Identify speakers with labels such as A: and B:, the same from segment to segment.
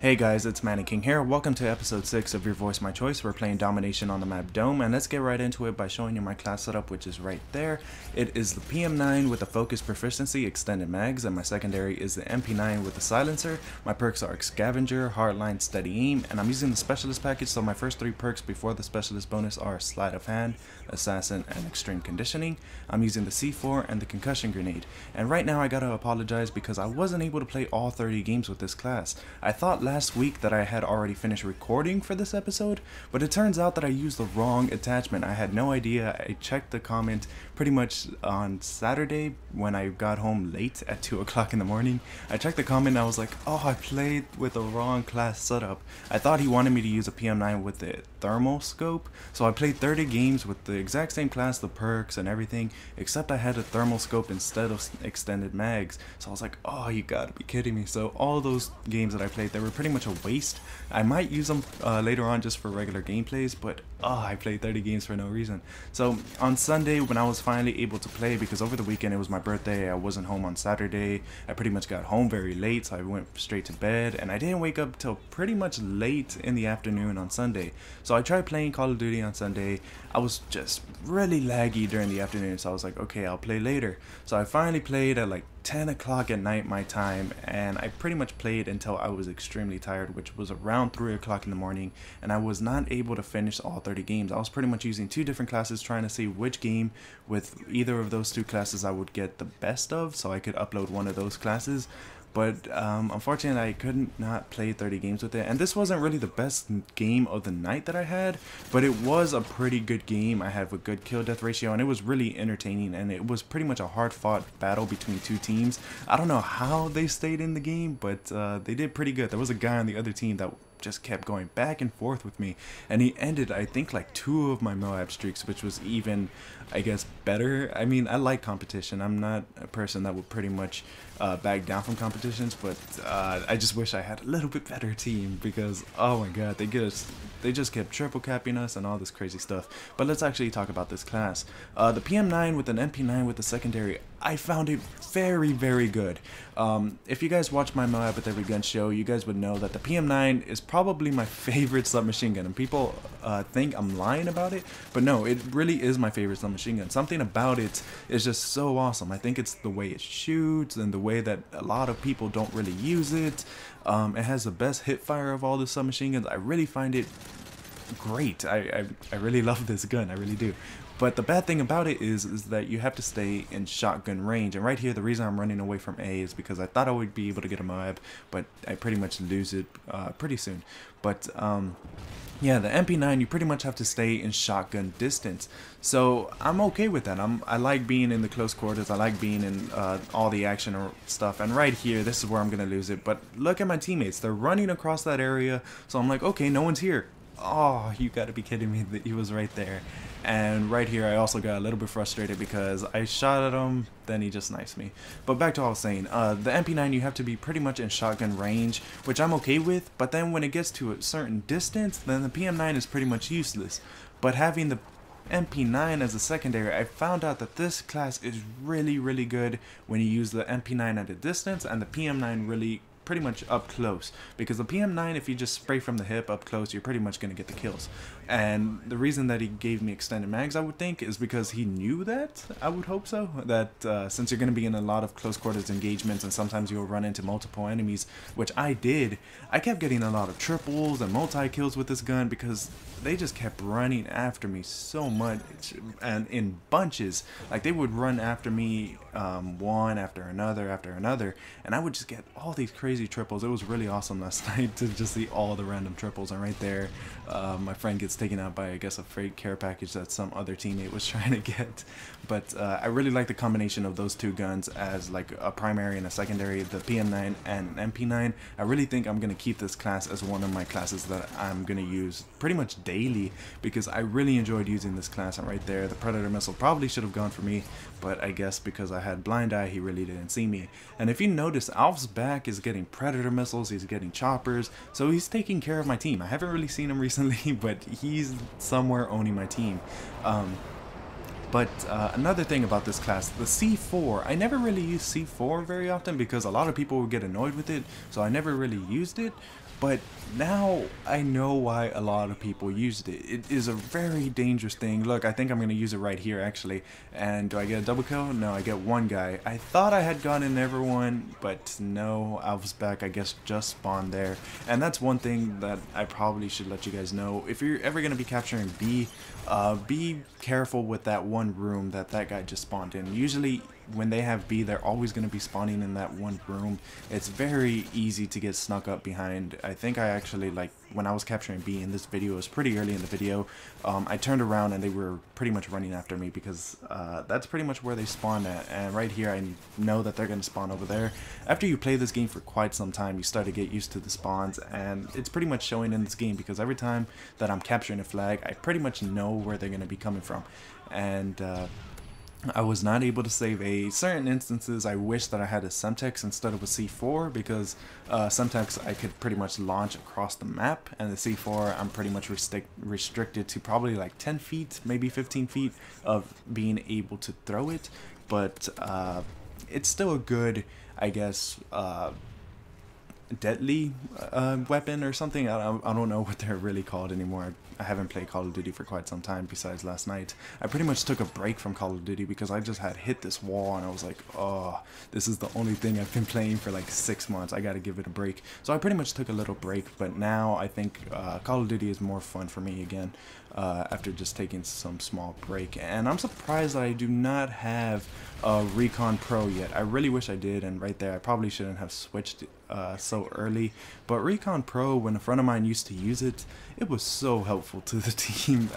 A: Hey guys, it's Manny King here. Welcome to episode 6 of Your Voice My Choice. We're playing Domination on the map Dome, and let's get right into it by showing you my class setup, which is right there. It is the PM9 with the Focus Proficiency Extended Mags, and my secondary is the Mp9 with the Silencer. My perks are Scavenger, Hardline, Steady Aim, and I'm using the Specialist package, so my first 3 perks before the Specialist bonus are Sleight of Hand, Assassin, and Extreme Conditioning. I'm using the C4 and the Concussion Grenade, and right now I gotta apologize because I wasn't able to play all 30 games with this class. I thought last week that I had already finished recording for this episode, but it turns out that I used the wrong attachment. I had no idea. I checked the comment pretty much on Saturday when I got home late at 2 o'clock in the morning. I checked the comment and I was like, oh, I played with the wrong class setup. I thought he wanted me to use a PM9 with the thermal scope, so I played 30 games with the exact same class, the perks and everything, except I had a thermal scope instead of extended mags. So I was like, oh, you gotta be kidding me. So all those games that I played, they were pretty much a waste. I might use them later on just for regular gameplays, but I played 30 games for no reason. So on Sunday, when I was finally able to play, because over the weekend it was my birthday, I wasn't home on Saturday, I pretty much got home very late, so I went straight to bed, and I didn't wake up till pretty much late in the afternoon on Sunday. So I tried playing Call of Duty on Sunday. I was just really laggy during the afternoon, so I was like, okay, I'll play later. So I finally played at like 10 o'clock at night my time, and I pretty much played until I was extremely tired, which was around 3 o'clock in the morning, and I was not able to finish all 30 games. I was pretty much using 2 different classes trying to see which game with either of those 2 classes I would get the best of, so I could upload one of those classes. But unfortunately I could not play 30 games with it, and this wasn't really the best game of the night that I had, but it was a pretty good game. I have a good kill death ratio, and it was really entertaining, and it was pretty much a hard fought battle between 2 teams. I don't know how they stayed in the game, but they did pretty good. There was a guy on the other team that just kept going back and forth with me, and he ended, I think, like 2 of my Moab streaks, which was even, I guess, better. I mean, I like competition. I'm not a person that would pretty much back down from competitions, but I just wish I had a little bit better team, because oh my god, they just kept triple capping us and all this crazy stuff. But let's actually talk about this class. The PM9 with an Mp9 with the secondary, I found it very, very good. If you guys watch my Moab with Every Gun show, you guys would know that the PM9 is probably my favorite submachine gun, and people think I'm lying about it, but no, it really is my favorite submachine gun. Something about it is just so awesome. I think it's the way it shoots and the way that a lot of people don't really use it. It has the best hip fire of all the submachine guns. I really find it great. I really love this gun, I really do. But the bad thing about it is that you have to stay in shotgun range. And right here, the reason I'm running away from A is because I thought I would be able to get a Moab, but I pretty much lose it pretty soon. But yeah, the Mp9, you pretty much have to stay in shotgun distance. So I'm okay with that. I like being in the close quarters. I like being in all the action or stuff. And right here, this is where I'm going to lose it. But look at my teammates. They're running across that area. So I'm like, okay, no one's here. Oh, you got to be kidding me that he was right there. And right here I also got a little bit frustrated because I shot at him, then he just snipes me. But back to what I was saying, the Mp9, you have to be pretty much in shotgun range, which I'm okay with, but then when it gets to a certain distance, then the PM9 is pretty much useless. But having the Mp9 as a secondary, I found out that this class is really, really good when you use the Mp9 at a distance and the PM9 really pretty much up close, because the PM9, if you just spray from the hip up close, you're pretty much going to get the kills. And the reason that he gave me extended mags, I would think, is because he knew that, I would hope so, that since you're going to be in a lot of close quarters engagements and sometimes you'll run into multiple enemies, which I did, I kept getting a lot of triples and multi-kills with this gun because they just kept running after me so much, and in bunches. Like, they would run after me one after another, and I would just get all these crazy triples. It was really awesome last night to just see all the random triples. And right there, my friend gets taken out by, I guess, a freight care package that some other teammate was trying to get. But I really like the combination of those 2 guns as like a primary and a secondary, the PM9 and Mp9. I really think I'm going to keep this class as one of my classes that I'm going to use pretty much daily, because I really enjoyed using this class. And right there, the Predator missile probably should have gone for me, but I guess because I had blind eye, he really didn't see me. And if you notice, Alf's back is getting Predator missiles, he's getting choppers, so he's taking care of my team. I haven't really seen him recently, but he's somewhere owning my team. But another thing about this class, the C4, I never really used C4 very often because a lot of people would get annoyed with it, so I never really used it. But now I know why a lot of people used it. It is a very dangerous thing. Look, I think I'm going to use it right here actually. And do I get a double kill? No, I get one guy. I thought I had gotten everyone, but no, I was back, I guess, just spawned there. And that's one thing that I probably should let you guys know. If you're ever going to be capturing B, be careful with that one room that guy just spawned in. Usually when they have B, they're always going to be spawning in that one room. It's very easy to get snuck up behind. I think I actually, like, when I was capturing B in this video, it was pretty early in the video, I turned around and they were pretty much running after me because that's pretty much where they spawn at. And right here, I know that they're going to spawn over there. After you play this game for quite some time, you start to get used to the spawns, and it's pretty much showing in this game because every time that I'm capturing a flag, I pretty much know where they're going to be coming from. And I was not able to save a certain instances. I wish that I had a Semtex instead of a C4 because Semtex I could pretty much launch across the map, and the C4 I'm pretty much restricted to probably like 10 feet, maybe 15 feet of being able to throw it. But it's still a good, I guess, deadly weapon or something. I don't know what they're really called anymore. I haven't played Call of Duty for quite some time besides last night. I pretty much took a break from Call of Duty because I just had hit this wall and I was like, oh, this is the only thing I've been playing for like 6 months. I gotta give it a break. So I pretty much took a little break, but now I think Call of Duty is more fun for me again after just taking some small break. And I'm surprised that I do not have Recon Pro yet. I really wish I did, and right there I probably shouldn't have switched so early. But Recon Pro, when a friend of mine used to use it, it was so helpful to the team.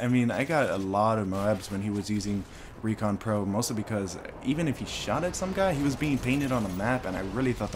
A: I mean, I got a lot of Moabs when he was using Recon Pro, mostly because even if he shot at some guy, he was being painted on the map, and I really thought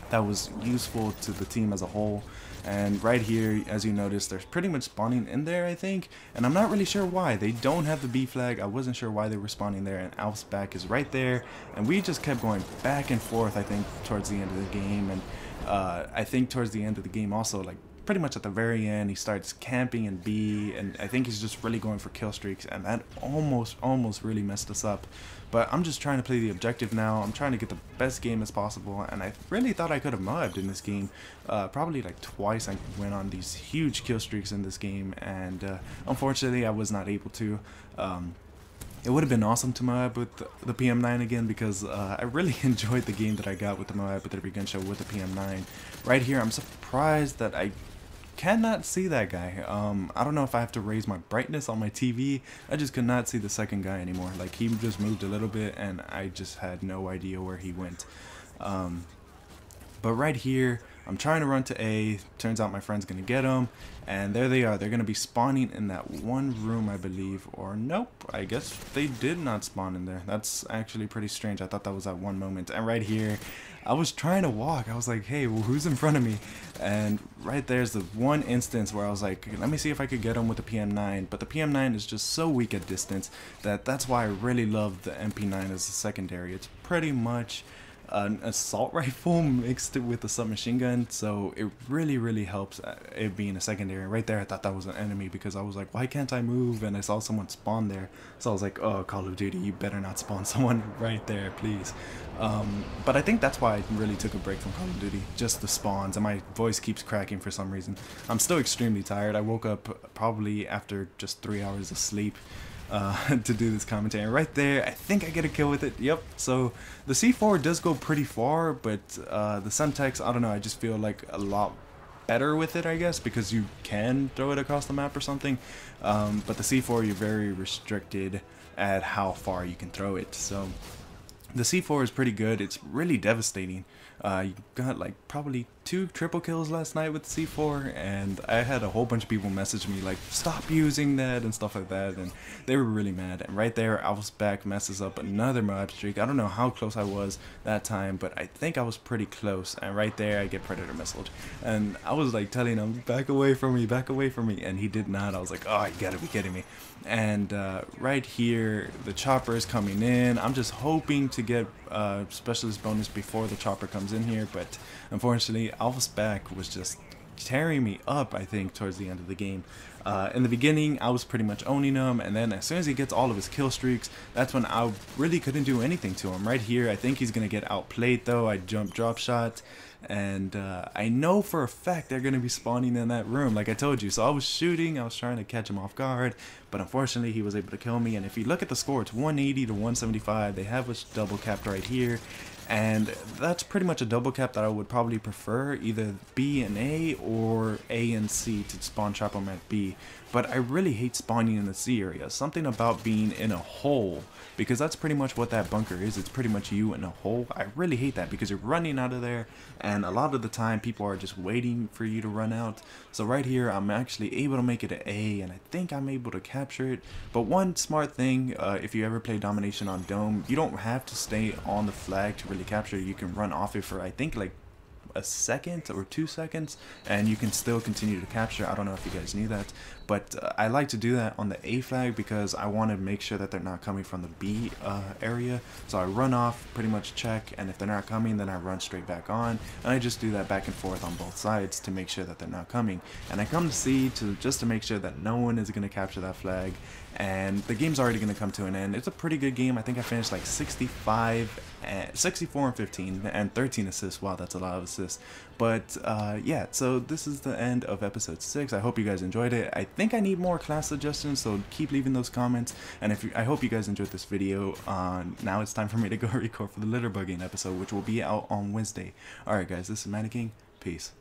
A: that was useful to the team as a whole. And right here, as you notice, they're pretty much spawning in there, I think, and I'm not really sure why. They don't have the B flag. I wasn't sure why they were spawning there, and Alf's back is right there, and we just kept going back and forth, I think, towards the end of the game. And I think towards the end of the game also, like pretty much at the very end, he starts camping in B, and I think he's just really going for kill streaks, and that almost really messed us up. But I'm just trying to play the objective now. I'm trying to get the best game as possible, and I really thought I could have mubbed in this game. Probably like twice I went on these huge kill streaks in this game, and unfortunately I was not able to. It would have been awesome to Moab with the PM9 again because I really enjoyed the game that I got with the Moab with the gun show with the PM9. Right here, I'm surprised that I cannot see that guy. I don't know if I have to raise my brightness on my TV. I just could not see the second guy anymore. Like, he just moved a little bit and I just had no idea where he went. But right here, I'm trying to run to A. Turns out my friend's gonna get him, and there they are. They're gonna be spawning in that one room, I believe, or nope, I guess they did not spawn in there. That's actually pretty strange. I thought that was at one moment. And right here, I was trying to walk. I was like, hey, well, who's in front of me? And right there's the one instance where I was like, let me see if I could get him with the PM9. But the PM9 is just so weak at distance that's why I really love the Mp9 as a secondary. It's pretty much an assault rifle mixed with a submachine gun, so it really helps it being a secondary. Right there I thought that was an enemy because I was like, why can't I move? And I saw someone spawn there, so I was like, oh, Call of Duty, you better not spawn someone right there, please. But I think that's why I really took a break from Call of Duty, just the spawns, and my voice keeps cracking for some reason. I'm still extremely tired. I woke up probably after just 3 hours of sleep to do this commentary. And right there, I think I get a kill with it. Yep. So the C4 does go pretty far, but the Semtex, I don't know, I just feel like a lot better with it, I guess, because you can throw it across the map or something. But the C4, you're very restricted at how far you can throw it. So the C4 is pretty good. It's really devastating. You got like probably 2 triple kills last night with the C4, and I had a whole bunch of people message me like, stop using that and stuff like that, and they were really mad. And right there, Alf's back messes up another Moab streak. I don't know how close I was that time, but I think I was pretty close. And right there, I get Predator missiled, and I was like telling him, back away from me, and he did not. I was like, oh, you gotta be kidding me. And right here, the chopper is coming in. I'm just hoping to get specialist bonus before the chopper comes in here, but unfortunately Alpha's back was just tearing me up, I think, towards the end of the game. In the beginning, I was pretty much owning him, and then as soon as he gets all of his kill streaks, that's when I really couldn't do anything to him. Right here, I think he's going to get outplayed though. I jump drop shot, and I know for a fact they're going to be spawning in that room, like I told you. So I was shooting, I was trying to catch him off guard, but unfortunately he was able to kill me. And if you look at the score, it's 180 to 175. They have us double capped right here. And that's pretty much a double cap that I would probably prefer, either B and A or A and C to spawn trap them at B. But I really hate spawning in the C area. Something about being in a hole, because that's pretty much what that bunker is. It's pretty much you in a hole. I really hate that because you're running out of there, and a lot of the time people are just waiting for you to run out. So right here I'm actually able to make it an A, and I think I'm able to capture it. But one smart thing, if you ever play domination on Dome, you don't have to stay on the flag to really capture it. You can run off it for, I think, like a second or 2 seconds, and you can still continue to capture. I don't know if you guys knew that, but I like to do that on the A flag because I want to make sure that they're not coming from the B area. So I run off, pretty much check, and if they're not coming, then I run straight back on, and I just do that back and forth on both sides to make sure that they're not coming. And I come to C just to make sure that no one is going to capture that flag, and the game's already going to come to an end. It's a pretty good game. I think I finished like 64 and 15 and 13 assists. Wow, that's a lot of assists. But yeah, so this is the end of episode 6. I hope you guys enjoyed it. I think I need more class suggestions, so keep leaving those comments. And I hope you guys enjoyed this video. Now it's time for me to go record for the litter bugging episode, which will be out on Wednesday. Alright guys, this is Mannequin. Peace.